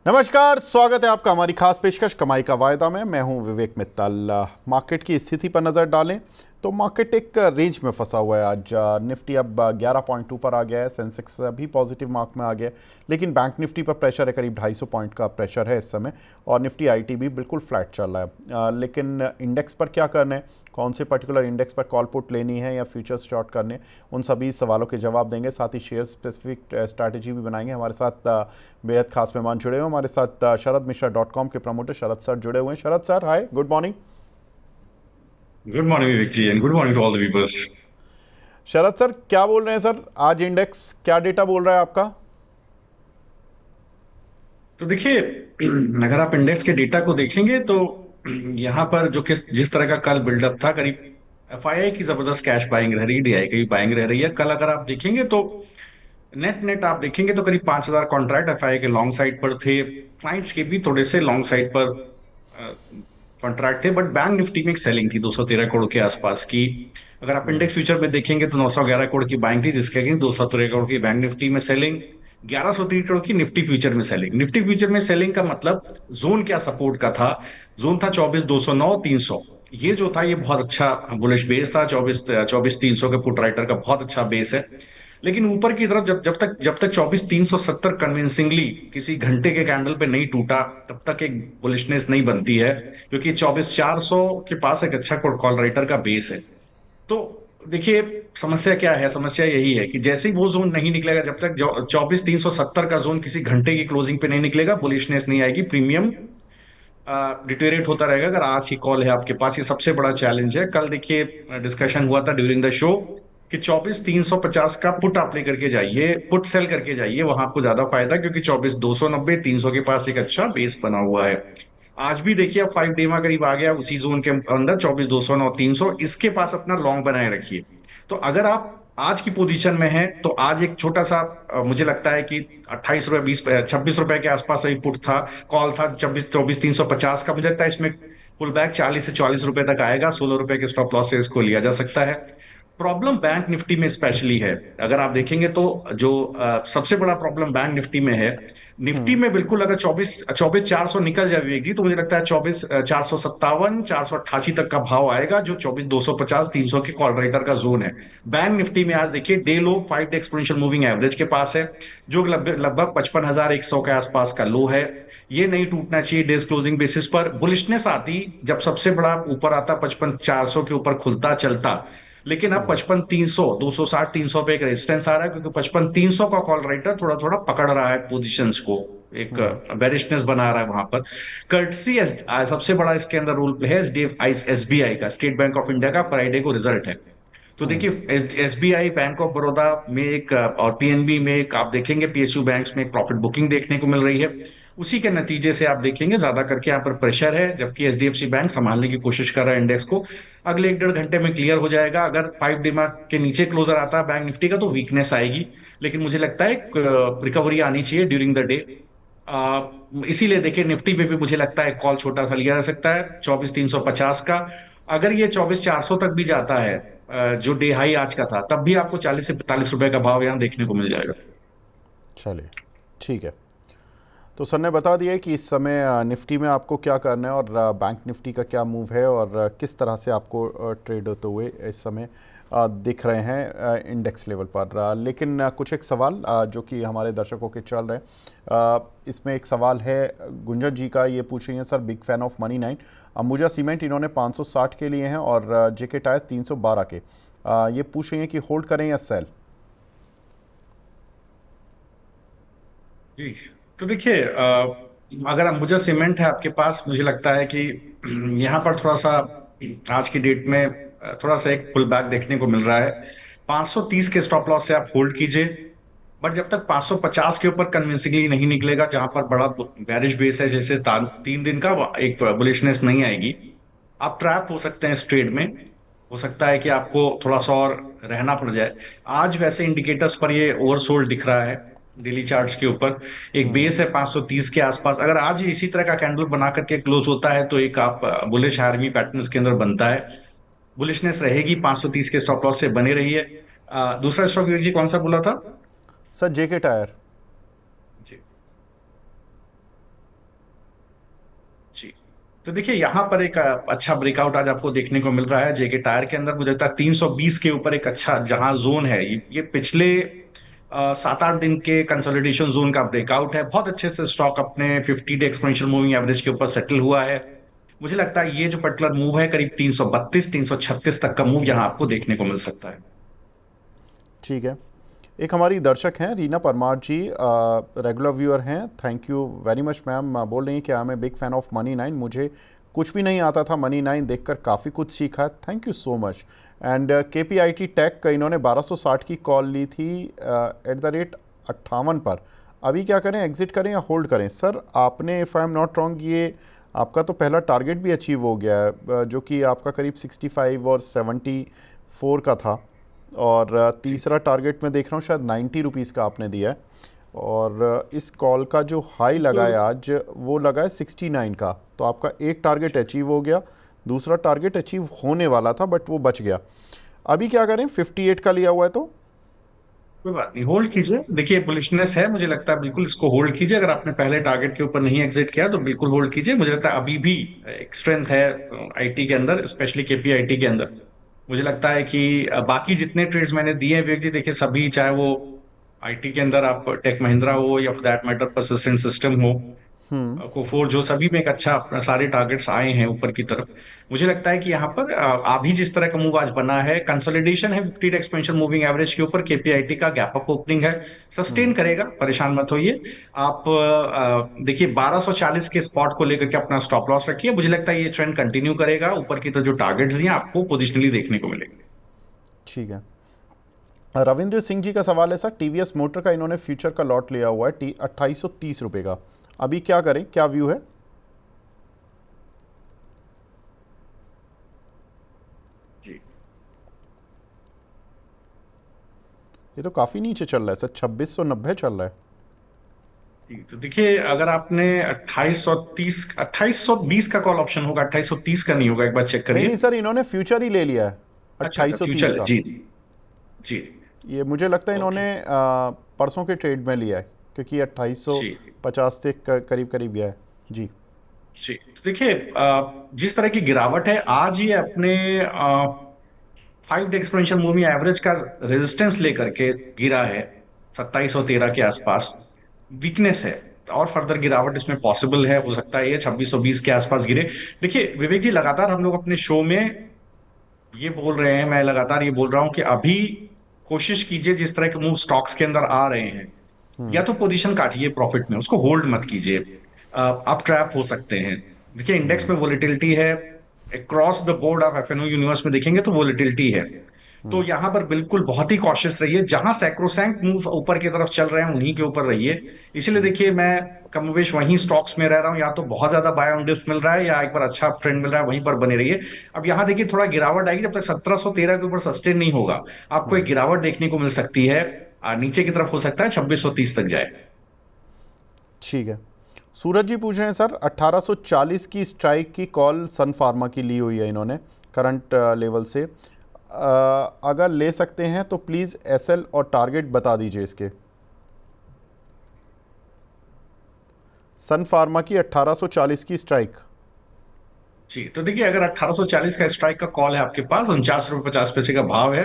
नमस्कार, स्वागत है आपका हमारी खास पेशकश कमाई का वायदा में। मैं हूं विवेक मित्तल। मार्केट की स्थिति पर नज़र डालें तो मार्केट एक रेंज में फंसा हुआ है। आज निफ्टी अब 11 पॉइंट ऊपर आ गया है, सेंसेक्स भी पॉजिटिव मार्क में आ गया है, लेकिन बैंक निफ्टी पर प्रेशर है, करीब 250 पॉइंट का प्रेशर है इस समय। और निफ्टी आईटी भी बिल्कुल फ्लैट चल रहा है। लेकिन इंडेक्स पर क्या करना है, कौन से पर्टिकुलर इंडेक्स पर कॉल पुट लेनी है या फ्यूचर्स शॉर्ट करने, उन सभी सवालों के जवाब देंगे। साथ ही शेयर स्पेसिफिक स्ट्रैटेजी भी बनाएंगे। हमारे साथ बेहद खास मेहमान जुड़े हुए हैं। हमारे साथ sharadmishra.com के प्रमोटर शरद सर जुड़े हुए हैं। Sharad sir, hi, good morning. Good morning Vivek ji and good morning to all the viewers. Sharad sir, क्या बोल रहे हैं सर? आज इंडेक्स क्या डेटा बोल रहा है आपका? तो देखिए, अगर आप इंडेक्स के डेटा को देखेंगे तो यहाँ पर जो जिस तरह का कल बिल्डअप था, करीब एफआईआई की जबरदस्त कैश बाइंग रह रही है, डीआई की भी बाइंग रह रही है। कल अगर आप देखेंगे तो नेट नेट आप देखेंगे तो करीब 5,000 कॉन्ट्रैक्ट एफआईआई के लॉन्ग साइड पर थे। क्लाइंट्स के भी थोड़े से लॉन्ग साइड पर कॉन्ट्रैक्ट थे, बट बैंक निफ्टी में एक सेलिंग थी 213 करोड़ के आसपास की। अगर आप इंडेक्स फ्यूचर में देखेंगे तो 911 करोड़ की बाइंग थी, जिसके अगेंस्ट 213 करोड़ की बैंक निफ्टी में सेलिंग, 1103 करोड़ की निफ्टी फ्यूचर में सेलिंग। निफ्टी फ्यूचर में सेलिंग का मतलब जोन क्या सपोर्ट का था? जोन था 24,209 300। ये जो था ये बहुत अच्छा बुलिश बेस था। 24,300 के पुट राइटर का बहुत अच्छा बेस है। लेकिन ऊपर की तरफ जब तक 24,370 कन्विंसिंगली किसी घंटे के कैंडल पे नहीं टूटा, तब तक एक बुलिशनेस नहीं बनती है, क्योंकि 24,400 के पास एक अच्छा कॉल राइटर का बेस है। तो देखिए, समस्या क्या है? समस्या यही है कि जैसे ही वो जोन नहीं निकलेगा, जब तक 24,370 का जोन किसी घंटे की क्लोजिंग पे नहीं निकलेगा, बुलिशनेस नहीं आएगी, प्रीमियम डिटेरियरेट होता रहेगा। अगर आज की कॉल है आपके पास, ये सबसे बड़ा चैलेंज है। कल देखिए, डिस्कशन हुआ था ड्यूरिंग द शो कि 24,350 का पुट आप लेकर के जाइए, पुट सेल करके जाइए, वहां आपको ज्यादा फायदा, क्योंकि 24,290 300 के पास एक अच्छा बेस बना हुआ है। आज भी देखिए, अब 5 डेमा करीब आ गया उसी जोन के अंदर, 24,209 300, इसके पास अपना लॉन्ग बनाए रखिए। तो अगर आप आज की पोजीशन में हैं तो आज एक छोटा सा मुझे लगता है कि 28 रुपए 26 रुपए के आसपास अभी पुट था, कॉल था 24,350 का। मुझे लगता है इसमें पुल बैक 40 से 44 रुपए तक आएगा। 16 रुपए के स्टॉप लॉस से इसको लिया जा सकता है। प्रॉब्लम बैंक निफ्टी में स्पेशली है। अगर आप देखेंगे तो जो सबसे बड़ा प्रॉब्लम बैंक निफ्टी में है, निफ्टी में बिल्कुल अगर 24,400 निकल जाए विवेक जी, तो मुझे लगता है 24,457 488 तक का भाव आएगा, जो 24,250 300 के कॉल राइटर का जोन है। बैंक निफ्टी में आज देखिए, डे लो 5 डे एक्सपोनेंशियल मूविंग एवरेज के पास है, जो लगभग लगभग 55,100 के आसपास का लो है। ये नहीं टूटना चाहिए डेज क्लोजिंग बेसिस पर। बुलिशनेस आती जब सबसे बड़ा ऊपर आता, 55,400 के ऊपर खुलता चलता। लेकिन अब 55,300 260 300 पे एक रेजिस्टेंस आ रहा है, क्योंकि 55,300 का कॉल राइटर थोड़ा थोड़ा पकड़ रहा है पोजीशंस को, एक बेरिशनेस बना रहा है वहां पर। कर्टसी सबसे बड़ा इसके अंदर रूल है एसबीआई का, स्टेट बैंक ऑफ इंडिया का फ्राइडे को रिजल्ट है। तो देखिए, एसबीआई, बैंक ऑफ बड़ौदा में एक और पीएनबी में एक, आप देखेंगे पीएसयू बैंक्स में एक प्रॉफिट बुकिंग देखने को मिल रही है। उसी के नतीजे से आप देखेंगे ज्यादा करके यहाँ पर प्रेशर है, जबकि एचडीएफसी बैंक संभालने की कोशिश कर रहा है इंडेक्स को। अगले 1 डेढ़ घंटे में क्लियर हो जाएगा। अगर 5 डेमा के नीचे क्लोजर आता है बैंक निफ्टी का, तो वीकनेस आएगी। लेकिन मुझे लगता है रिकवरी आनी चाहिए ड्यूरिंग द डे। इसीलिए देखिए, निफ्टी पे भी मुझे लगता है कॉल छोटा सा लिया जा सकता है 24,350 का। अगर ये 24,400 तक भी जाता है, जो डे हाई आज का था, तब भी आपको 40 से 45 रुपए का भाव यहाँ देखने को मिल जाएगा। चलिए, ठीक है। तो सर ने बता दिया है कि इस समय निफ्टी में आपको क्या करना है और बैंक निफ्टी का क्या मूव है और किस तरह से आपको ट्रेड होते हुए इस समय दिख रहे हैं इंडेक्स लेवल पर। लेकिन कुछ एक सवाल जो कि हमारे दर्शकों के चल रहे हैं। इसमें एक सवाल है गुंजन जी का, ये पूछ रही हैं, sir big fan of money 9, Ambuja cement इन्होंने 560 के लिए हैं और जेके टायर 312 के। ये पूछ रही हैं कि होल्ड करें या सेल। जी, तो देखिए, अगर अंबुजा सीमेंट है आपके पास, मुझे लगता है कि यहाँ पर थोड़ा सा आज की डेट में थोड़ा सा एक पुल बैक देखने को मिल रहा है। 530 के स्टॉप लॉस से आप होल्ड कीजिए। बट जब तक 550 के ऊपर कन्विंसिंगली नहीं निकलेगा, जहां पर बड़ा बैरिश बेस है, जैसे 3 दिन का, एक बुलिशनेस नहीं आएगी, आप ट्रैप हो सकते हैं इस ट्रेड में। हो सकता है कि आपको थोड़ा सा और रहना पड़ जाए। आज वैसे इंडिकेटर्स पर ये ओवरसोल्ड दिख रहा है। डेली चार्ट्स के ऊपर एक बेस है 530 के आसपास। अगर आज ये इसी तरह का कैंडल बना करके क्लोज होता है, तो एक आप बुलिश आर्मी पैटर्न के अंदर बनता है। बुलिशनेस रहेगी, 530 के स्टॉप लॉस से बने रही है। दूसरा स्टॉक जी कौन सा बोला था? सर जेके टायर। जी, तो देखिए यहाँ पर एक अच्छा ब्रेकआउट आज आपको देखने को मिल रहा है जेके टायर के अंदर। मुझे लगता है 320 के ऊपर एक अच्छा जहां जोन है, ये पिछले 7-8 दिन के कंसोलिडेशन जोन का ब्रेकआउट है। बहुत अच्छे से स्टॉक अपने 50 डे एक्सपोनेंशियल मूविंग एवरेज के ऊपर सेटल हुआ है। मुझे लगता है ये जो पर्टिकुलर मूव है करीब 332 336 तक का मूव यहाँ आपको देखने को मिल सकता है। ठीक है। एक हमारी दर्शक हैं रीना परमार जी, रेगुलर व्यूअर हैं, thank you very much ma'am. बोल रही हैं कि I am a big fan of money 9, मुझे कुछ भी नहीं आता था, मनी 9 देखकर काफ़ी कुछ सीखा, thank you so much. And KPIT tech का इन्होंने 1260 की कॉल ली थी एट द रेट 58 पर। अभी क्या करें, एग्जिट करें या होल्ड करें? सर आपने, if I am not wrong, ये आपका तो पहला टारगेट भी अचीव हो गया है, जो कि आपका करीब 65 और 74 का था, और तीसरा टारगेट मैं देख रहा हूँ शायद 90 रुपीज़ का आपने दिया है, और इस कॉल का जो हाई लगा है आज वो लगा है 69 का। तो आपका एक टारगेट अचीव हो गया, दूसरा टारगेट अचीव होने वाला था बट वो बच गया। अभी क्या करें, 58 का लिया हुआ है तो? कोई बात नहीं, होल्ड कीजिए। देखिए बुलिशनेस है, मुझे लगता है बिल्कुल इसको होल्ड कीजिए। अगर आपने पहले टारगेट के ऊपर नहीं एग्जिट किया तो बिल्कुल होल्ड कीजिए। मुझे लगता है अभी भी एक स्ट्रेंथ है आईटी के अंदर, स्पेशली केपीआईटी के अंदर। मुझे लगता है कि बाकी जितने ट्रेड्स मैंने दिए हैं विवेक जी, देखिए सभी, चाहे वो आईटी के अंदर आप टेक महिंद्रा हो या for that matter persistent system हो, कोफोर, जो सभी में एक अच्छा अपना सारे टारगेट्स आए हैं ऊपर की तरफ। मुझे लगता है कि यहाँ पर अभी जिस तरह का मूव आज बना है, कंसोलिडेशन है 50 एक्सपेंशन मूविंग एवरेज के ऊपर, केपीआईटी का गैप अप ओपनिंग है, सस्टेन करेगा, परेशान मत होइए आप। देखिए 1240 के स्पॉट को लेकर के अपना स्टॉप लॉस रखिए। मुझे लगता है ये ट्रेंड कंटिन्यू करेगा, ऊपर की तरफ जो टारगेट्स हैं आपको पोजिशनली देखने को मिलेंगे। ठीक है। रविंद्र सिंह जी का सवाल है सर, TVS मोटर का इन्होंने फ्यूचर का लॉट लिया हुआ है 2830 रुपये का, अभी क्या करें, क्या व्यू है? जी ये तो काफ़ी नीचे चल रहा है सर, 2690 चल रहा है। जी, तो देखिए अगर आपने 2820 का कॉल ऑप्शन होगा, 2830 का नहीं होगा, एक बार चेक नहीं करिए। नहीं सर, इन्होंने फ्यूचर ही ले लिया है अच्छा अच्छा, 2830 फ्यूचर है का। जी। जी। ये मुझे लगता है ओके। इन्होंने परसों के ट्रेड में लिया है, क्योंकि जी 2850 से करीब करीब गया है जी। जी, तो देखिए जिस तरह की गिरावट है आज, ये अपने 5 डे एक्सपोनेंशियल मूविंग एवरेज का रेजिस्टेंस लेकर के गिरा है 2713 के आसपास। वीकनेस है, और फर्दर गिरावट इसमें पॉसिबल है, हो सकता है ये 2620 के आसपास गिरे। देखिए विवेक जी, लगातार हम लोग अपने शो में ये बोल रहे हैं, मैं लगातार ये बोल रहा हूं कि अभी कोशिश कीजिए, जिस तरह के मूव स्टॉक्स के अंदर आ रहे हैं, या तो पोजीशन काटिए प्रॉफिट में, उसको होल्ड मत कीजिए। आप ट्रैप हो सकते हैं। देखिए इंडेक्स में वोलेटिलिटी है, अक्रॉस द बोर्ड आप एफएनओ यूनिवर्स में देखेंगे तो वोलेटिलिटी है। तो यहां पर बिल्कुल बहुत ही कॉशियस रहिए, जहां सैक्रोसैंक्ट मूव ऊपर की तरफ चल रहे हैं उन्हीं के ऊपर रहिए। इसीलिए देखिए मैं कमोवेश वहीं स्टॉक्स में रह रहा हूं, या तो बहुत ज्यादा बाय ऑन डिप्स मिल रहा है या एक बार अच्छा ट्रेंड मिल रहा है, वहीं पर बने रहिए। अब यहां देखिए थोड़ा गिरावट आएगी, जब तक 1713 के ऊपर सस्टेन नहीं होगा आपको एक गिरावट देखने को मिल सकती है। नीचे की तरफ हो सकता है 2630 तक जाए। ठीक है। सूरज जी पूछ रहे हैं सर, 1840 की स्ट्राइक की कॉल सन फार्मा की ली हुई है इन्होंने करंट लेवल से, अगर ले सकते हैं तो प्लीज़ SL और टारगेट बता दीजिए इसके। सन फार्मा की 1840 की स्ट्राइक। जी, तो देखिए अगर 1840 का स्ट्राइक का कॉल है आपके पास, 49 रुपये 50 पैसे का भाव है,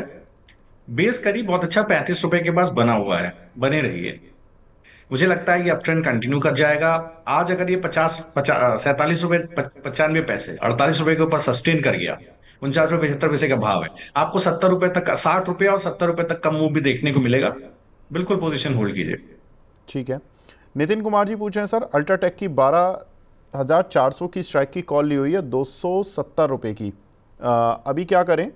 बेस करीब बहुत अच्छा 35 रुपए के पास बना हुआ है, बने रहिए। मुझे लगता है ये अप ट्रेंड कंटिन्यू कर जाएगा। आज अगर ये 47 रुपए 95 पैसे 48 रुपए के ऊपर सस्टेन कर गया, 49 रुपए 75 पैसे का भाव है, आपको 70 रुपए तक, 60 रुपए और 70 रुपए तक का मूव भी देखने को मिलेगा। बिल्कुल पोजीशन होल्ड कीजिए। ठीक है। नितिन कुमार जी पूछ रहे हैं सर, अल्ट्राटेक की 12,400 की स्ट्राइक की कॉल ली हुई है 270 रुपये की, अभी क्या करें?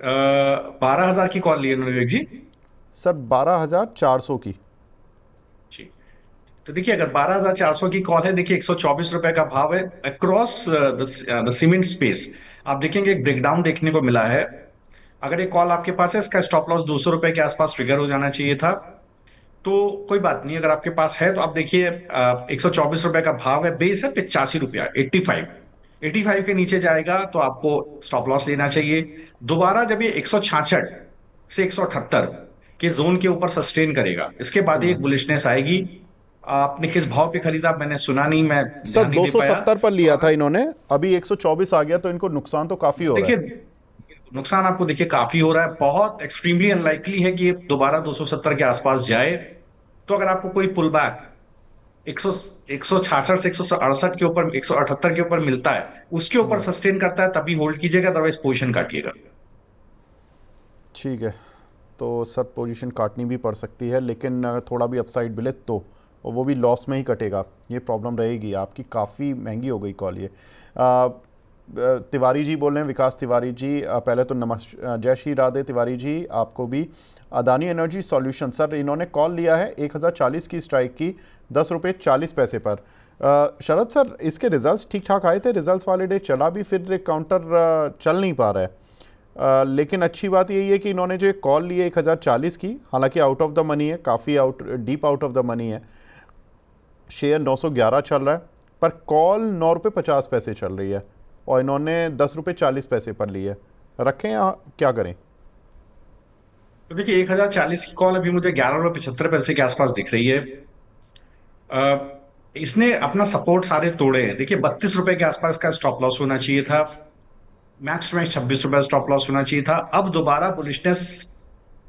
12,000 की कॉल ली है विवेक जी। सर 12,400 की। जी, तो देखिए अगर 12,400 की कॉल है, देखिए 124 रुपए का भाव है अक्रॉस द सीमेंट स्पेस। आप देखेंगे एक ब्रेकडाउन देखने को मिला है। अगर ये कॉल आपके पास है, इसका स्टॉप लॉस 200 रुपए के आसपास ट्रिगर हो जाना चाहिए था। तो कोई बात नहीं, अगर आपके पास है तो आप देखिए 124 रुपए का भाव है, बेस है 85 रुपया, 85। 85 के नीचे जाएगा तो आपको स्टॉप लॉस लेना चाहिए। दोबारा जब ये 166 से 178 के जोन के ऊपर सस्टेन करेगा, इसके बाद ही एक बुलिशनेस आएगी। आपने किस भाव पे खरीदा मैंने सुना नहीं, मैं सर ध्यान नहीं दे पाया। 270 पर तो लिया था अगर इन्होंने, अभी 124 आ गया, तो इनको नुकसान तो काफी हो रहा देखिए, है। नुकसान आपको देखिए काफी हो रहा है, बहुत एक्सट्रीमली अनलाइकली है कि ये दोबारा 270 के आसपास जाए। तो अगर आपको कोई पुल बैक 100 166 से 168 के ऊपर, 178 के ऊपर मिलता है, उसके ऊपर सस्टेन करता है, तभी होल्ड कीजिएगा, अदरवाइज पोजीशन काटिएगा। ठीक है, तो सर पोजीशन काटनी भी पड़ सकती है, लेकिन थोड़ा भी अपसाइड मिले तो, और वो भी लॉस में ही कटेगा, ये प्रॉब्लम रहेगी आपकी। काफ़ी महंगी हो गई कॉल ये। तिवारी जी बोल रहे हैं, विकास तिवारी जी, पहले तो जय श्री राधे तिवारी जी आपको भी। अदानी एनर्जी सॉल्यूशन, सर इन्होंने कॉल लिया है 1040 की स्ट्राइक की, 10 रुपये 40 पैसे पर। शरद सर, इसके रिजल्ट्स ठीक ठाक आए थे, रिजल्ट्स वाले डे चला भी, फिर एक काउंटर चल नहीं पा रहा है। लेकिन अच्छी बात यही है कि इन्होंने जो कॉल ली है 1040 की, हालांकि आउट ऑफ द मनी है, काफ़ी deep out of the money है। शेयर 911 चल रहा है, पर कॉल 9 रुपये 50 पैसे चल रही है, और इन्होंने 10 रुपये 40 पैसे पर ली है। रखें या क्या करें? तो देखिए, 1040 की कॉल अभी मुझे 11 रुपये 75 पैसे के आसपास दिख रही है। इसने अपना सपोर्ट सारे तोड़े हैं। देखिए, 32 रुपए के आसपास का स्टॉप लॉस होना चाहिए था, मैक्स टू मैक्स 26 रुपए स्टॉप लॉस होना चाहिए था। अब दोबारा बुलिशनेस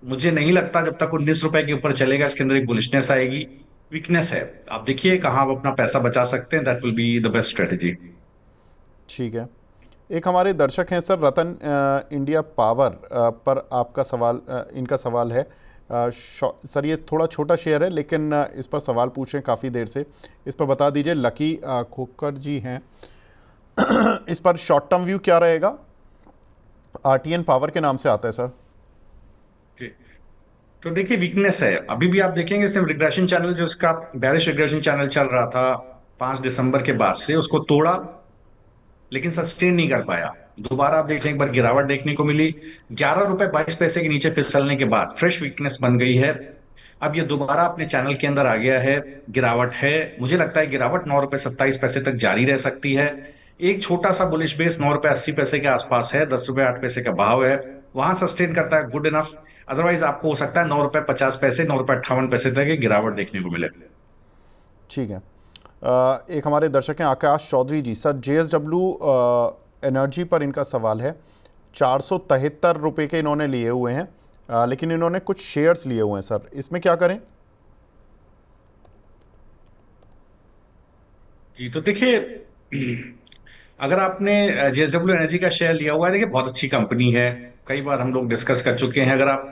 मुझे नहीं लगता, जब तक 19 रुपए के ऊपर चलेगा इसके अंदर एक बुलिशनेस आएगी। वीकनेस है, आप देखिए कहाँ आप अपना पैसा बचा सकते हैं, that will be the best strategy. ठीक है। एक हमारे दर्शक हैं सर, रतन इंडिया पावर पर आपका सवाल, इनका सवाल है। सर ये थोड़ा छोटा शेयर है, लेकिन इस पर सवाल पूछें काफ़ी देर से, इस पर बता दीजिए। लकी खोकर जी हैं। इस पर शॉर्ट टर्म व्यू क्या रहेगा? आरटीएन पावर के नाम से आता है सर। जी, तो देखिए वीकनेस है, अभी भी आप देखेंगे सिर्फ रिग्रेशन चैनल, जो इसका बेरिश रिग्रेशन चैनल चल रहा था 5 दिसंबर के बाद से, उसको तोड़ा लेकिन सस्टेन नहीं कर पाया। दोबारा आप देखें, एक बार गिरावट देखने को मिली, 11 रुपए 22 पैसे के नीचे फिसलने के बाद फ्रेश वीकनेस बन गई है। अब ये दोबारा अपने चैनल के अंदर आ गया है, गिरावट है। मुझे लगता है गिरावट 9 रुपए 27 पैसे तक जारी रह सकती है। एक छोटा सा बुलिश बेस 9 रुपए 80 पैसे के आसपास है, 10 रुपए 8 पैसे का भाव है, वहां सस्टेन करता है, गुड इनफ। अदरवाइज आपको हो सकता है 9 रुपए 50 पैसे, 9 रुपए 58 पैसे तक ये गिरावट देखने को मिले। ठीक है। एक हमारे दर्शक हैं आकाश चौधरी जी, सर जेएसडब्ल्यू एनर्जी पर इनका सवाल है। 473 रुपये के इन्होंने लिए हुए हैं, लेकिन इन्होंने कुछ शेयर्स लिए हुए हैं सर, इसमें क्या करें? जी, तो देखिए, अगर आपने जेएसडब्ल्यू एनर्जी का शेयर लिया हुआ है, देखिए बहुत अच्छी कंपनी है, कई बार हम लोग डिस्कस कर चुके हैं। अगर आप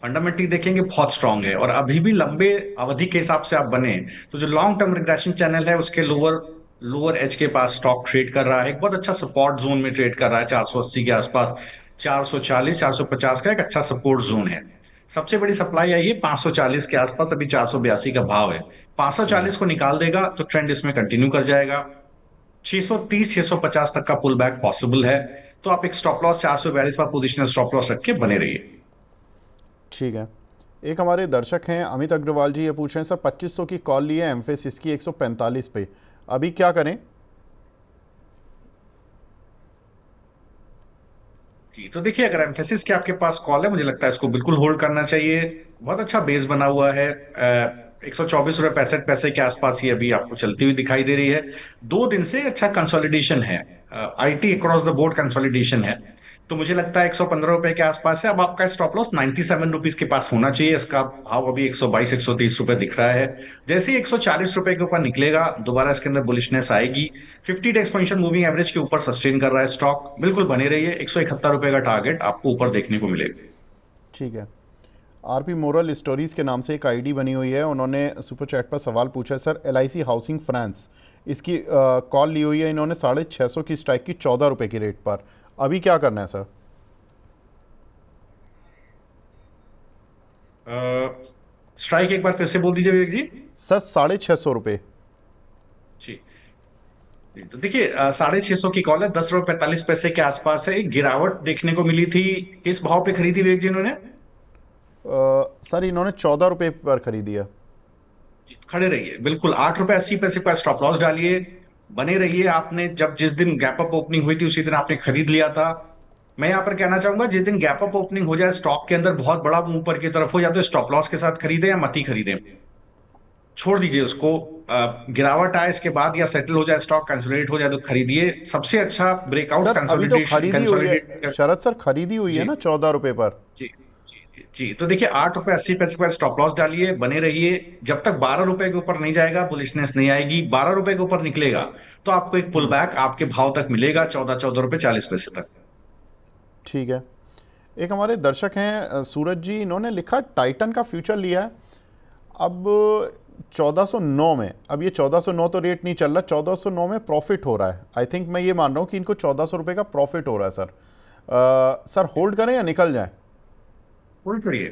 फंडामेंटली देखेंगे बहुत स्ट्रांग है, और अभी भी लंबे अवधि के हिसाब से आप बने, तो जो लॉन्ग टर्म रिग्रेशन चैनल है उसके लोअर लोअर एज के पास स्टॉक ट्रेड कर रहा है, एक बहुत अच्छा सपोर्ट जोन में ट्रेड कर रहा है, 480 के आसपास, 440 450 का एक अच्छा सपोर्ट जोन है। सबसे बड़ी सप्लाई आई है 540 के आसपास, अभी 482 का भाव है। 540 को निकाल देगा तो ट्रेंड इसमें कंटिन्यू कर जाएगा। 630 650 तक का पुल बैक पॉसिबल है, तो आप एक स्टॉप लॉस 442 पर पोजिशनल स्टॉप लॉस रख के बने रहिए। ठीक है। एक हमारे दर्शक हैं अमित अग्रवाल जी, ये पूछ रहे हैं सर 2500 की कॉल ली है एम्फेसिस की 145 पे, अभी क्या करें? जी, तो देखिए, अगर एम्फेसिस के आपके पास कॉल है, मुझे लगता है इसको बिल्कुल होल्ड करना चाहिए। बहुत अच्छा बेस बना हुआ है, 124 रुपए 65 पैसे के आसपास ही अभी आपको चलती हुई दिखाई दे रही है। 2 दिन से अच्छा कंसोलिडेशन है, IT across the board consolidation है, तो मुझे लगता है 115 रुपए के आसपास है। अब आपका स्टॉप लॉस 97 रुपीज के पास होना चाहिए, इसका भाव अभी 122 130 रुपए दिख रहा है। जैसे ही 140 रुपए के ऊपर निकलेगा, दोबारा इसके अंदर बुलिशनेस आएगी। 50 डे एक्सपेंशन मूविंग एवरेज के ऊपर सस्टेन कर रहा है स्टॉक, बिल्कुल बने रहिए। 171 रुपए का टारगेट आपको ऊपर देखने को मिलेगा। ठीक है। आरपी मोरल स्टोरीज़ के नाम से एक आईडी बनी हुई है, उन्होंने सुपर चैट पर सवाल पूछा है सर, एलआईसी हाउसिंग फाइनेंस, इसकी कॉल ली हुई है इन्होंने 650 की स्ट्राइक की 14 रुपये की रेट पर, अभी क्या करना है सर? स्ट्राइक एक बार फिर से बोल दीजिए विवेक जी। सर 650 रुपये। जी, तो देखिए, 650 की कॉल है, 10 रुपए 45 पैसे के आसपास है। एक गिरावट देखने को मिली थी, किस भाव पे खरीदी विवेक जी इन्होंने? सर इन्होंने 14 रुपये पर खरीदी है। खड़े रहिए, बिल्कुल 8 रुपए 80 पैसे का स्टॉप लॉस डालिए, बने रहिए। आपने जब जिस दिन गैप अप ओपनिंग हुई थी, उसी दिन आपने खरीद लिया था। मैं यहाँ पर कहना चाहूंगा, जिस दिन गैप अप ओपनिंग हो जाए स्टॉक के अंदर, बहुत बड़ा मुंह ऊपर की तरफ हो, या तो स्टॉप लॉस के साथ खरीदे या मत ही खरीदे, छोड़ दीजिए उसको। गिरावट आए इसके बाद या सेटल हो जाए स्टॉक, कंसोलिडेट हो जाए तो खरीदिए। सबसे अच्छा ब्रेकआउट सर अभी तो कंसोलिडेशन खरीदी हुई है कंसोलिडेट। शरद सर, खरीदी हुई है जी ना 14 रुपए पर। जी जी, तो देखिए 8 रुपए 80 पैसे पर स्टॉप लॉस डालिए, बने रहिए। जब तक 12 रुपए के ऊपर नहीं जाएगा बुलिशनेस नहीं आएगी। 12 रुपए के ऊपर निकलेगा तो आपको एक पुल बैक आपके भाव तक मिलेगा, 14 14 रुपए 40 पैसे तक। ठीक है। एक हमारे दर्शक हैं सूरज जी, इन्होंने लिखा टाइटन का फ्यूचर लिया है अब 1409 में। अब ये 1409 तो रेट नहीं चल रहा, 1409 में प्रॉफिट हो रहा है। आई थिंक मैं ये मान रहा हूँ कि इनको 1400 रुपये का प्रॉफिट हो रहा है सर। सर होल्ड करें या निकल जाए? होल्ड करिए,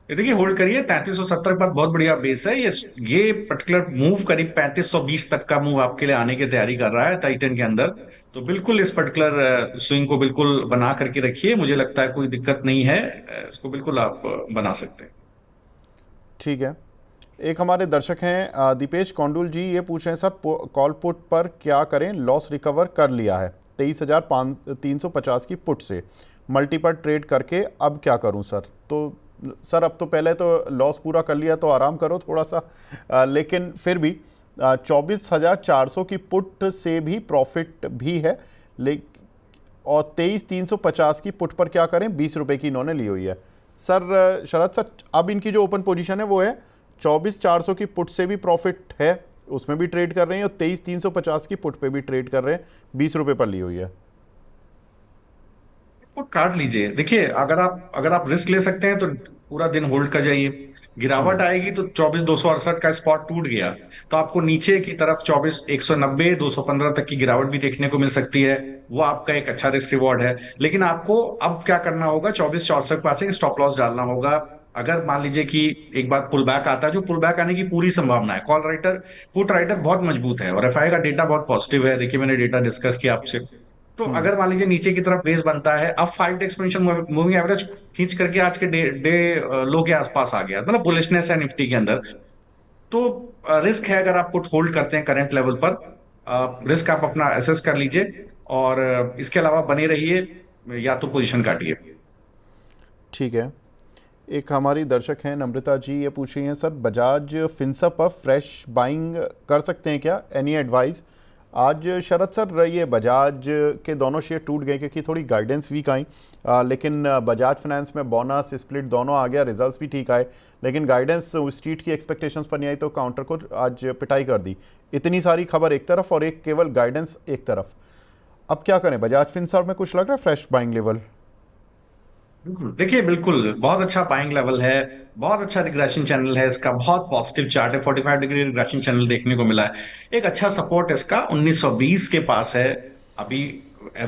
ये देखिए होल्ड करिए। 3370 के बाद बहुत बढ़िया बेस है। ये पर्टिकुलर मूव करीब 3520 तक का मूव आपके लिए आने की तैयारी कर रहा है टाइटन के अंदर। तो बिल्कुल इस पर्टिकुलर स्विंग को बिल्कुल बना करके रखिए, मुझे लगता है कोई दिक्कत नहीं है। इसको बिल्कुल आप बना सकते हैं। ठीक है। एक हमारे दर्शक हैं दीपेश कौंडुल जी, ये पूछ रहे हैं सर कॉल पुट पर क्या करें, लॉस रिकवर कर लिया है 23,350 की पुट से, मल्टी पर ट्रेड करके, अब क्या करूं सर? तो सर अब तो पहले तो लॉस पूरा कर लिया तो आराम करो थोड़ा सा, लेकिन फिर भी 24,400 की पुट से भी प्रॉफिट भी है, ले और 23,350 की पुट पर क्या करें, 20 रुपये की इन्होंने ली हुई है। सर शरद सर अब इनकी जो ओपन पोजीशन है वो है 24,400 की पुट से भी प्रॉफिट है, उसमें भी ट्रेड कर रहे हैं, और 23,350 की पुट पे भी ट्रेड कर रहे हैं, 20 रुपये पर ली हुई है। पुट काट लीजिए। देखिए अगर आप रिस्क ले सकते हैं तो पूरा दिन होल्ड कर जाइए। गिरावट आएगी तो 24,268 का स्पॉट टूट गया तो आपको नीचे की तरफ 24,190 215 तक की गिरावट भी देखने को मिल सकती है। वो आपका एक अच्छा रिस्क रिवॉर्ड है। लेकिन आपको अब क्या करना होगा, 24,64 के पास एक स्टॉप लॉस डालना होगा। अगर मान लीजिए कि एक बार पुल बैक आता है, जो पुल बैक आने की पूरी संभावना है, कॉल राइटर पुट राइटर बहुत मजबूत है और एफआई का डेटा बहुत पॉजिटिव है। देखिए मैंने डेटा डिस्कस किया आपसे। तो अगर मान लीजिए नीचे की तरफ बेस बनता है, अब 5 डे एक्सपेंशन मूविंग एवरेज खींच करके आज के डे लो के आसपास आ गया, मतलब बुलिशनेस है निफ्टी के अंदर। तो रिस्क है, अगर आप पुट होल्ड करते हैं करंट लेवल पर, रिस्क आप अपना एसेस कर लीजिए। और इसके अलावा बने रहिए, या तो पोजीशन काटिए। ठीक है। एक हमारी दर्शक हैं नम्रता जी, ये पूछ रही हैं सर बजाज फिनसप पर फ्रेश बाइंग कर सकते हैं क्या, एनी एडवाइस? आज शरद सर ये बजाज के दोनों शेयर टूट गए क्योंकि थोड़ी गाइडेंस वीक आई, लेकिन बजाज फाइनेंस में बोनस स्प्लिट दोनों आ गया, रिजल्ट्स भी ठीक आए, लेकिन गाइडेंस स्ट्रीट की एक्सपेक्टेशंस पर नहीं आई तो काउंटर को आज पिटाई कर दी। इतनी सारी खबर एक तरफ और एक केवल गाइडेंस एक तरफ, अब क्या करें? बजाज फिनसर्व में कुछ लग रहा है फ्रेश बाइंग लेवल? बिल्कुल, देखिए बिल्कुल बहुत अच्छा बाइंग लेवल है। बहुत अच्छा रिग्रेशन चैनल है इसका, बहुत पॉजिटिव चार्ट है। 45 डिग्री रिग्रेशन चैनल देखने को मिला है। एक अच्छा सपोर्ट इसका 1920 के पास है अभी।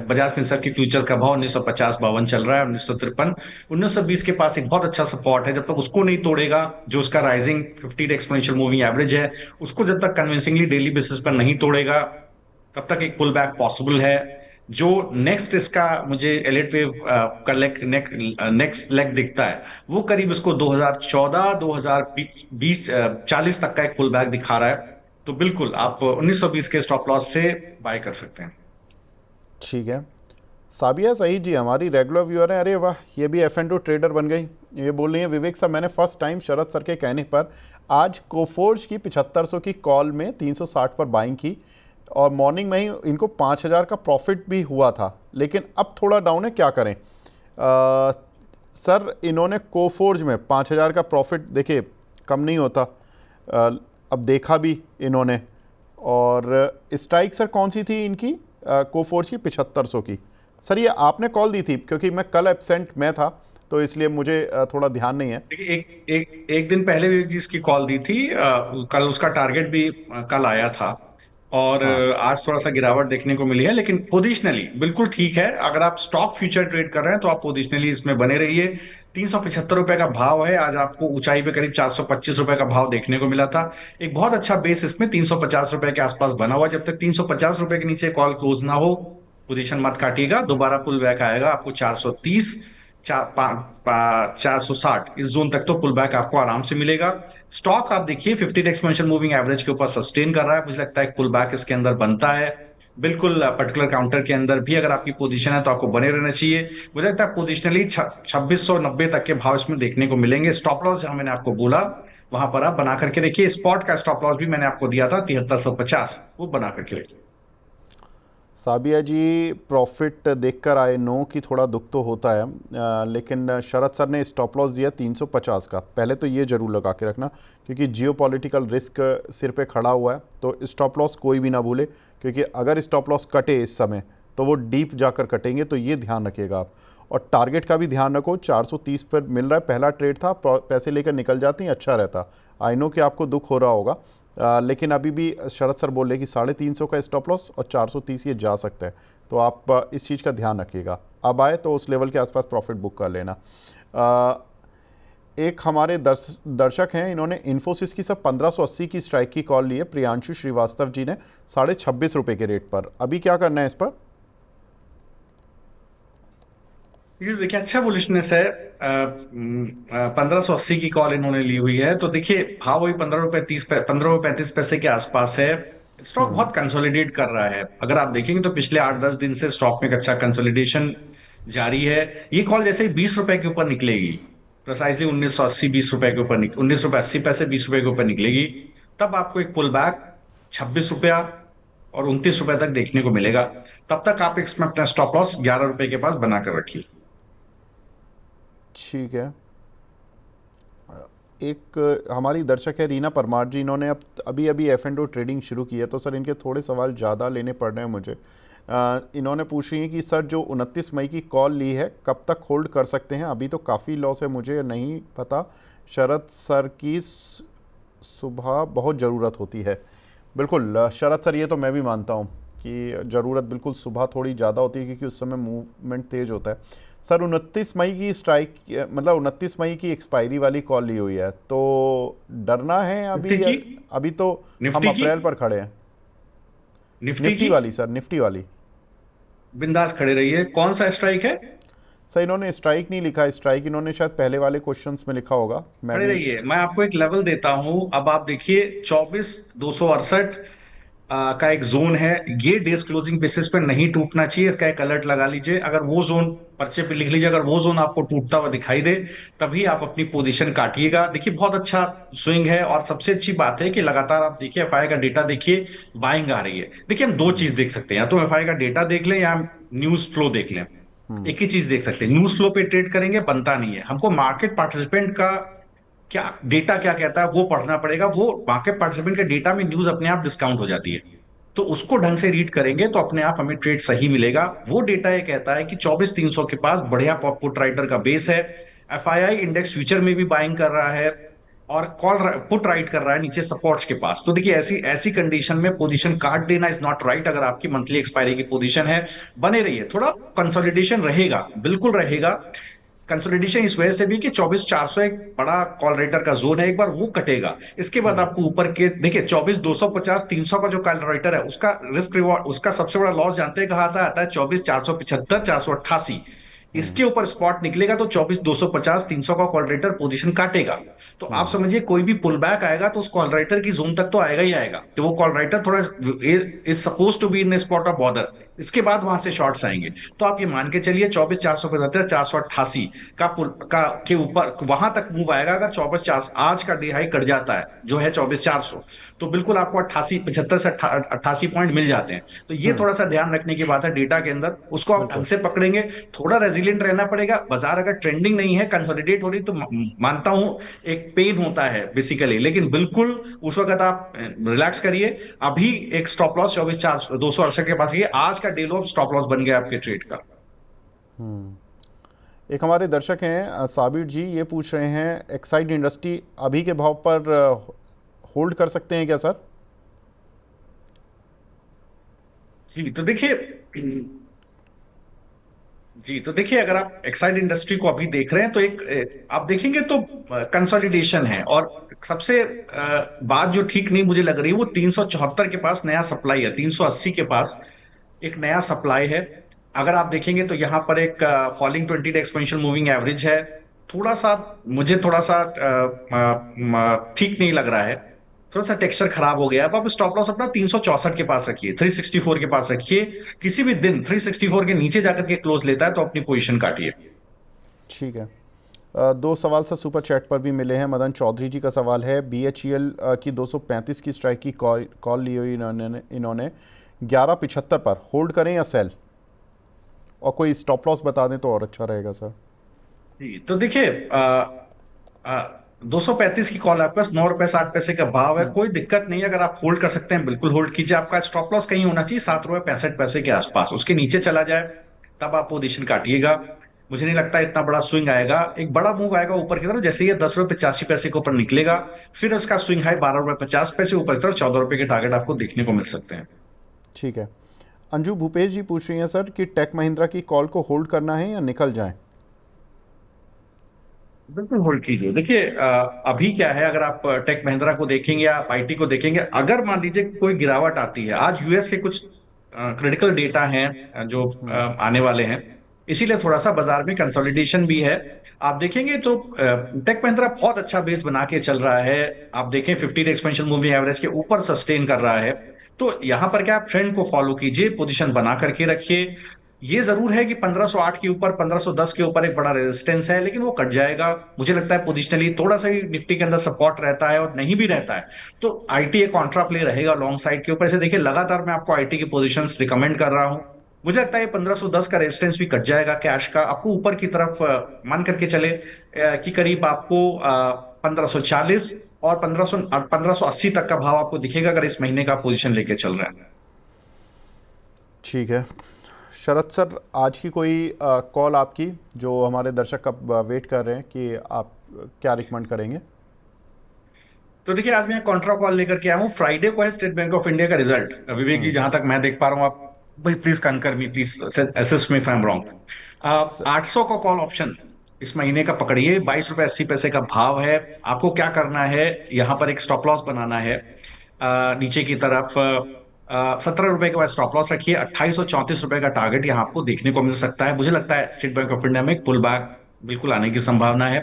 बजाज फिंसर्व की फ्यूचर्स का भाव 1950-52 चल रहा है, 1953। 1920 के पास एक बहुत अच्छा सपोर्ट है। जब तक उसको नहीं तोड़ेगा, जो उसका rising 50 day exponential moving average है, उसको जब तक कन्विंसिंगली डेली बेसिस पर नहीं तोड़ेगा, तब तक एक पुल बैक पॉसिबल है। जो नेक्स्ट इसका मुझे एलिट वेव का नेक्स्ट लेग दिखता है, वो करीब इसको 2014 2020 40 तक का एक पुल बैक दिखा रहा है। तो बिल्कुल आप 1920 के स्टॉप लॉस से बाय कर सकते हैं। ठीक है। साबिया सही जी हमारी रेगुलर व्यूअर हैं, अरे वाह ये भी F&O ट्रेडर बन गई। ये बोल रही हैं विवेक साहब मैंने फर्स्ट टाइम शरद सर के कहने पर आज कोफोर्ज की 7500 की कॉल में 360 पर बाइंग की और मॉर्निंग में ही इनको 5000 का प्रॉफिट भी हुआ था, लेकिन अब थोड़ा डाउन है, क्या करें? सर इन्होंने कोफोर्ज में 5000 का प्रॉफिट, देखिए कम नहीं होता, अब देखा भी इन्होंने। और स्ट्राइक सर कौन सी थी इनकी कोफोर्ज की? 7500 की। सर ये आपने कॉल दी थी क्योंकि मैं कल एब्सेंट मैं था तो इसलिए मुझे थोड़ा ध्यान नहीं है। देखिए एक दिन पहले विवेक जी इसकी कॉल दी थी। कल उसका टारगेट भी कल आया था। और हाँ आज थोड़ा सा गिरावट देखने को मिली है, लेकिन पोजिशनली बिल्कुल ठीक है। अगर आप स्टॉक फ्यूचर ट्रेड कर रहे हैं तो आप पोजिशनली इसमें बने रहिए। 375 रुपए का भाव है, आज आपको ऊंचाई पे करीब 425 रुपए का भाव देखने को मिला था। एक बहुत अच्छा बेस इसमें 350 रुपए के आसपास बना हुआ। जब तक 350 रुपए के नीचे कॉल क्लोज ना हो, पोजीशन मत काटिएगा। दोबारा पुल बैक आएगा, आपको 430 460 इस जोन तक तो पुल बैक आपको आराम से मिलेगा। स्टॉक आप देखिए 50 एक्सपोनेंशियल मूविंग एवरेज के ऊपर सस्टेन कर रहा है। मुझे लगता है पुल बैक इसके अंदर बनता है। बिल्कुल पर्टिकुलर काउंटर के अंदर भी अगर आपकी पोजीशन है तो आपको बने रहना चाहिए। मुझे लगता है पोजिशनली 2690 तक के भाव इसमें देखने को मिलेंगे। स्टॉप लॉस जहां मैंने आपको बोला वहां पर आप बना करके देखिए। स्पॉट का स्टॉप लॉस भी मैंने आपको दिया था 7350, वो बना करके देखिए। साबिया जी, प्रॉफिट देखकर आए नो कि थोड़ा दुख तो होता है, लेकिन शरद सर ने स्टॉप लॉस दिया 350 का। पहले तो ये ज़रूर लगा के रखना, क्योंकि जियोपॉलिटिकल रिस्क सिर पे खड़ा हुआ है, तो स्टॉप लॉस कोई भी ना भूले, क्योंकि अगर स्टॉप लॉस कटे इस समय तो वो डीप जाकर कटेंगे, तो ये ध्यान रखिएगा आप। और टारगेट का भी ध्यान रखो, 430 पर मिल रहा है, पहला ट्रेड था, पैसे लेकर निकल जाते हैं, अच्छा रहता। आई नो कि आपको दुख हो रहा होगा, लेकिन अभी भी शरद सर बोल रहे कि 350 का स्टॉप लॉस और 430 ये जा सकता है, तो आप इस चीज़ का ध्यान रखिएगा। अब आए तो उस लेवल के आसपास प्रॉफिट बुक कर लेना। एक हमारे दर्शक हैं, इन्होंने इन्फोसिस की सब 1580 की स्ट्राइक की कॉल ली है, प्रियांशु श्रीवास्तव जी ने, 26.5 रुपये के रेट पर। अभी क्या करना है इस पर? ये देखिए अच्छा बुलिशनेस है। 1580 की कॉल इन्होंने ली हुई है, तो देखिए भाव वही 15 रुपए 35 पैसे के आसपास है। स्टॉक बहुत कंसोलिडेट कर रहा है। अगर आप देखेंगे तो पिछले 8-10 दिन से स्टॉक में एक अच्छा कंसोलिडेशन जारी है। ये कॉल जैसे ही 20 रुपए के ऊपर निकलेगी, प्रिसाइजली 1980 20 रुपए के ऊपर 19 रुपए 80 पैसे 20 रुपए के ऊपर निकलेगी, तब आपको एक पुल बैक 26 रुपया और 29 रुपए तक देखने को मिलेगा। तब तक आप इसमें अपना स्टॉप लॉस 11 रुपए के पास बनाकर रखिए। ठीक है। एक हमारी दर्शक है रीना परमार जी, इन्होंने अभी अभी एफ एंड ओ ट्रेडिंग शुरू की है, तो सर इनके थोड़े सवाल ज़्यादा लेने पड़ रहे हैं मुझे। इन्होंने पूछ रही हैं कि सर जो 29 मई की कॉल ली है कब तक होल्ड कर सकते हैं? अभी तो काफ़ी लॉस है, मुझे नहीं पता। शरद सर की सुबह बहुत ज़रूरत होती है। बिल्कुल शरद सर, ये तो मैं भी मानता हूँ कि ज़रूरत बिल्कुल सुबह थोड़ी ज़्यादा होती है, क्योंकि उस समय मूवमेंट तेज़ होता है। सर 29 मई की स्ट्राइक, मतलब 29 मई की एक्सपायरी वाली कॉल ली हुई है, तो डरना है निफ्टी अभी की अभी तो हम निफ्टी की अप्रैल पर खड़े हैं। निफ्टी निफ्टी की वाली सर, निफ्टी वाली। बिंदास खड़े रहिए। कौन सा स्ट्राइक है? सर इन्होंने स्ट्राइक नहीं लिखा, स्ट्राइक इन्होंने शायद पहले वाले क्वेश्चंस में लिखा होगा, मैं खड़े भी। रहिए, मैं आपको एक लेवल देता हूं। अब आप देखिए 24,268 का एक जोन है। ये डेज क्लोजिंग बेसिस पे नहीं टूटना चाहिए, इसका एक अलर्ट लगा लीजिए। अगर वो जोन पर्चे पे लिख लीजिए, अगर वो जोन आपको टूटता हुआ दिखाई दे, तभी आप अपनी पोजीशन काटिएगा। देखिए बहुत अच्छा स्विंग है, और सबसे अच्छी बात है कि लगातार आप देखिए एफआई का डेटा देखिए, बाइंग आ रही है। देखिए हम दो चीज देख सकते हैं, या तो एफआई का डेटा देख लें या न्यूज फ्लो देख लें। एक ही चीज देख सकते हैं। न्यूज फ्लो पे ट्रेड करेंगे बनता नहीं है, हमको मार्केट पार्टिसिपेंट का क्या डेटा क्या कहता है वो पढ़ना पड़ेगा। वो मार्केट पार्टिसिपेंट के डेटा में न्यूज अपने आप डिस्काउंट हो जाती है, तो उसको ढंग से रीड करेंगे तो अपने आप हमें ट्रेड सही मिलेगा। वो डेटा ये कहता है कि 24,300 के पास बढ़िया पुट राइटर का बेस है। एफआईआई इंडेक्स फ्यूचर में भी बाइंग कर रहा है, और कॉल पुट राइट कर रहा है नीचे सपोर्ट्स के पास। तो देखिए ऐसी ऐसी कंडीशन में पोजीशन काट देना इज नॉट राइट। अगर आपकी मंथली एक्सपायरी की पोजीशन है, बने रहिए। थोड़ा कंसोलिडेशन रहेगा, बिल्कुल रहेगा। कंसोलिडेशन इस वजह से भी कि 24,400 एक बड़ा कॉल राइटर का जोन है, एक बार वो कटेगा इसके बाद आपको ऊपर के देखिए 24,250 300 का जो कॉल राइटर है उसका रिस्क रिवॉर्ड, उसका सबसे बड़ा लॉस जानते हैं कहां आता है? 24,475 488। इसके ऊपर स्पॉट निकलेगा तो 24,250 300 का कॉल राइटर पोजीशन काटेगा। तो आप समझिए कोई भी पुल बैक आएगा तो उस कॉल राइटर की जोन तक तो आएगा ही आएगा। तो वो कॉल राइटर थोड़ा is suppose to be in spot of border, इसके बाद वहां से शॉर्ट्स आएंगे। तो आप ये मान के चलिए 24,475 488 का पुल का के ऊपर वहां तक मूव आएगा। अगर 24,400 आज का डे हाई कट जाता है जो है 24,400, तो बिल्कुल आपको 78 75 से 88 पॉइंट मिल जाते हैं। तो ये थोड़ा सा ध्यान रखने की बात है डेटा के अंदर, उसको आप ढंग बिल्कुल। से पकड़ेंगे। थोड़ा रेजिलियंट रहना पड़ेगा। बाजार अगर ट्रेंडिंग नहीं है, कंसोलिडेट हो रही, तो मानता हूं एक पेन होता है बेसिकली, लेकिन बिल्कुल उस वक्त आप रिलैक्स करिए। अभी एक स्टॉप लॉस 24,400 268 के पास, ये आज का डे लो स्टॉप लॉस बन गया आपके ट्रेड का। एक हमारे दर्शक हैं साबिर जी, ये पूछ रहे हैं एक्साइड इंडस्ट्री अभी के भाव पर होल्ड कर सकते हैं क्या सर? जी तो देखिए अगर आप एक्साइड इंडस्ट्री को अभी देख रहे हैं तो आप देखेंगे तो कंसोलिडेशन है। और सबसे बात जो ठीक नहीं मुझे लग रही है, वो 374 के पास नया सप्लाई है, 380 के पास एक नया सप्लाई है। अगर आप देखेंगे तो यहां पर एक falling 20 day expansion moving average है। थोड़ा सा मुझे थोड़ा सा ठीक नहीं लग रहा है। थोड़ा सा टेक्सचर खराब हो गया, अब आप स्टॉप लॉस अपना 364 के पास रखिए, 364 के पास रखिए। किसी भी दिन 364 के नीचे जाकर के क्लोज लेता है तो अपनी पोजीशन काटिए। ठीक है। दो सवाल सर सुपर चैट पर भी मिले हैं। मदन चौधरी जी का सवाल है, BHEL की 235 की स्ट्राइक की कॉल ली हुई इन्होंने 11.75 पर होल्ड करें या सेल, और कोई स्टॉप लॉस बता दें तो और अच्छा रहेगा सर। जी तो देखिए, 235 की कॉल आपके पास 9 रुपए 60 पैसे का भाव है, कोई दिक्कत नहीं है। अगर आप होल्ड कर सकते हैं बिल्कुल होल्ड कीजिए। आपका स्टॉप लॉस कहीं होना चाहिए 7 रुपए 65 पैसे के आसपास, उसके नीचे चला जाए तब आप पोजीशन काटिएगा। मुझे नहीं लगता इतना बड़ा स्विंग आएगा। एक बड़ा मूव आएगा ऊपर की तरफ जैसे ये 10 रुपए 85 पैसे के ऊपर निकलेगा, फिर उसका स्विंग हाई 12 रुपए 50 पैसे ऊपर की तरफ 14 रुपए के टारगेट आपको देखने को मिल सकते हैं। ठीक है। अंजू भूपेश जी पूछ रही हैं सर कि टेक महिंद्रा की कॉल को होल्ड करना है या निकल जाएं। बिल्कुल होल्ड कीजिए। देखिए, अभी क्या है, अगर आप टेक महिंद्रा को देखेंगे या आप आईटी को देखेंगे, अगर मान लीजिए कोई गिरावट आती है, आज यूएस के कुछ क्रिटिकल डेटा हैं जो आने वाले हैं, इसीलिए थोड़ा सा बाजार में कंसोलिडेशन भी है। आप देखेंगे तो टेक महिंद्रा बहुत अच्छा बेस बना के चल रहा है। आप देखें 50 डे एक्सपेंशन मूविंग एवरेज के ऊपर सस्टेन कर रहा है। तो यहां पर क्या, आप ट्रेंड को फॉलो कीजिए, पोजीशन बना करके रखिए। ये जरूर है कि 1508 के ऊपर 1510 के ऊपर एक बड़ा रेजिस्टेंस है, लेकिन वो कट जाएगा। मुझे लगता है पोजिशनली थोड़ा सा ही निफ्टी के अंदर सपोर्ट रहता है, और नहीं भी रहता है तो आईटी एक कॉन्ट्रा प्ले रहेगा लॉन्ग साइड के ऊपर। ऐसे देखिए, लगातार मैं आपको आईटी की पोजीशंस रिकमेंड कर रहा हूं। मुझे लगता है 1510 का रेजिस्टेंस भी कट जाएगा कैश का, आपको ऊपर की तरफ मान करके चले कि करीब आपको 1540 और 1580 तक का भाव आपको दिखेगा, अगर इस महीने का पोजीशन लेके चल रहा है। ठीक है। शरद सर, आज की कोई कॉल आपकी जो हमारे दर्शक अब वेट कर रहे हैं कि आप क्या रिकमेंड करेंगे? तो देखिए, आज मैं कॉन्ट्रा कॉल लेकर के आया हूँ। फ्राइडे को है स्टेट बैंक ऑफ इंडिया का रिजल्ट। विवेक जी, जहां तक मैं देख पा रहा हूँ, आप भाई please conquer me, please assist me if I am wrong. स- 800 का कॉल ऑप्शन इस महीने का पकड़िए, 22 रुपए 80 पैसे का भाव है। आपको क्या करना है, यहाँ पर एक स्टॉप लॉस बनाना है नीचे की तरफ। 17 रुपए के बाद स्टॉप लॉस रखिए। 2834 रुपए का टारगेट यहाँ आपको देखने को मिल सकता है। मुझे लगता है स्टेट बैंक ऑफ इंडिया में एक पुल बैक बिल्कुल आने की संभावना है।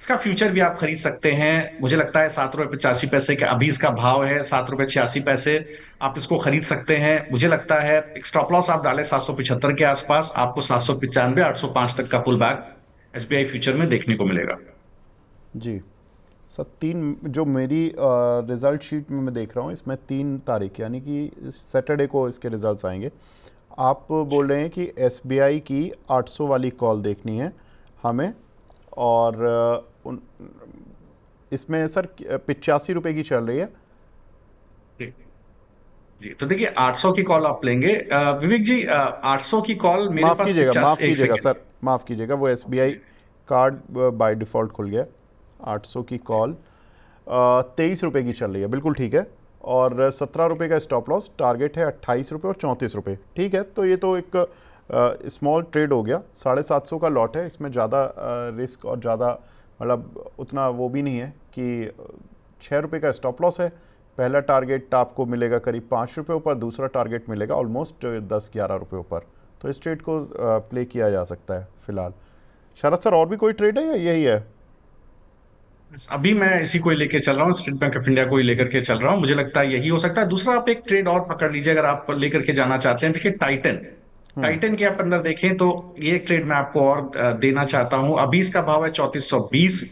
इसका फ्यूचर भी आप खरीद सकते हैं। मुझे लगता है 7 रुपए 85 पैसे का अभी इसका भाव है, 7 रुपए 86 पैसे। आप इसको खरीद सकते हैं। मुझे लगता है एक स्टॉप लॉस आप डालें 775 के आसपास, आपको 795 805 तक का पुल बैक एसबीआई फ्यूचर में देखने को मिलेगा। जी सर, तीन जो मेरी रिज़ल्ट शीट में मैं देख रहा हूँ, इसमें 3 तारीख यानी कि सैटरडे को इसके रिज़ल्ट्स आएंगे। आप बोल रहे हैं कि एसबीआई की 800 वाली कॉल देखनी है हमें, और इसमें सर 85 रुपये की चल रही है। जी जी, तो देखिए 800 की कॉल आप लेंगे विवेक जी। 800 की कॉल मेरे माफ़ पास कीजिएगा, 50, माफ़ एक कीजिएगा सेकेंड। सर, माफ़ कीजिएगा, वो एसबीआई कार्ड बाय डिफ़ॉल्ट खुल गया। 800 की कॉल 23 रुपये की चल रही है, बिल्कुल ठीक है। और 17 रुपये का स्टॉप लॉस, टारगेट है 28 रुपये और 34 रुपये। ठीक है, तो ये तो एक स्मॉल ट्रेड हो गया। 750 का लॉट है, इसमें ज़्यादा रिस्क और ज़्यादा मतलब उतना वो भी नहीं है कि 6 रुपये का स्टॉप लॉस है। पहला टारगेट आपको मिलेगा करीब 5 रुपये ऊपर, दूसरा टारगेट मिलेगा ऑलमोस्ट 10-11 रुपये ऊपर। तो इस ट्रेड को प्ले किया जा सकता है फिलहाल। शरद सर, और भी कोई ट्रेड है या यही है? अभी मैं इसी को ही लेके चल रहा हूँ, स्टेट बैंक ऑफ इंडिया को ही लेकर के चल रहा हूँ। मुझे लगता है यही हो सकता है। दूसरा आप एक ट्रेड और पकड़ लीजिए अगर आप लेकर के जाना चाहते हैं। देखिए टाइटन, टाइटन के आप अंदर देखें तो ये एक ट्रेड मैं आपको और देना चाहता हूं। अभी इसका भाव है 3420।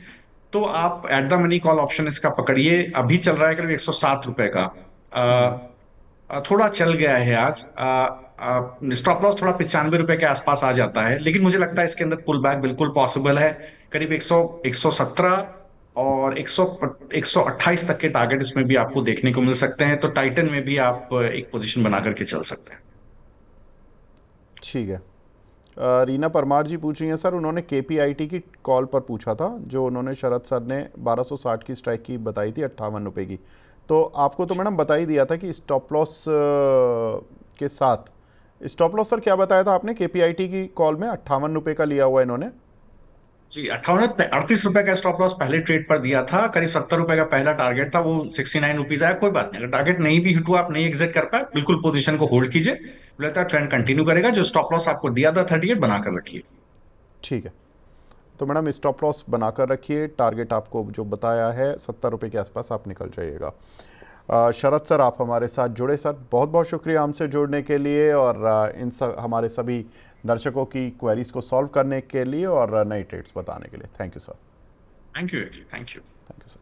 तो आप at the money call option इसका पकड़िए। अभी चल रहा है करीब 107 रुपए का। थोड़ा चल गया है आज। स्टॉप लॉस थोड़ा 95 रुपए के आसपास आ जाता है, लेकिन मुझे लगता है इसके अंदर पुल बैक बिल्कुल पॉसिबल है। करीब 117 और 128 तक के टारगेट इसमें भी आपको देखने को मिल सकते हैं। तो टाइटन में भी आप एक पोजीशन बना करके चल सकते हैं। ठीक है। रीना परमार जी पूछ रही हैं सर, उन्होंने केपीआईटी की कॉल पर पूछा था, जो उन्होंने शरद सर ने 1260 की स्ट्राइक की बताई थी 58 रुपये की। तो आपको तो मैडम बता ही दिया था कि स्टॉप लॉस के साथ। स्टॉप लॉस सर क्या बताया था आपने केपीआईटी की कॉल में? 58 रुपये का लिया हुआ इन्होंने। जी, 38 रुपए का स्टॉप लॉस पहले ट्रेड पर दिया था। करीब 70 रुपए का पहला टारगेट था, वो 69 रुपीज आया। कोई बात नहीं, अगर टारगेट नहीं भी हिट हुआ, आप नहीं एग्जिट कर पाए, बिल्कुल पोजीशन को होल्ड कीजिए। लगता है ट्रेंड कंटिन्यू करेगा। जो स्टॉप लॉस आपको दिया था 38 बनाकर रखिए। ठीक है। तो मैडम स्टॉप लॉस बनाकर रखिए, टारगेट आपको जो बताया है 70 रुपये के आसपास आप निकल जाइएगा। शरद सर आप हमारे साथ जुड़े सर, बहुत बहुत शुक्रिया हमसे जुड़ने के लिए और हमारे सभी दर्शकों की क्वेरीज को सॉल्व करने के लिए और नए ट्रेड्स बताने के लिए। Thank you sir. Thank you thank you sir.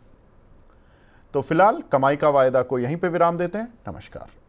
तो फिलहाल कमाई का वायदा को यहीं पे विराम देते हैं। नमस्कार।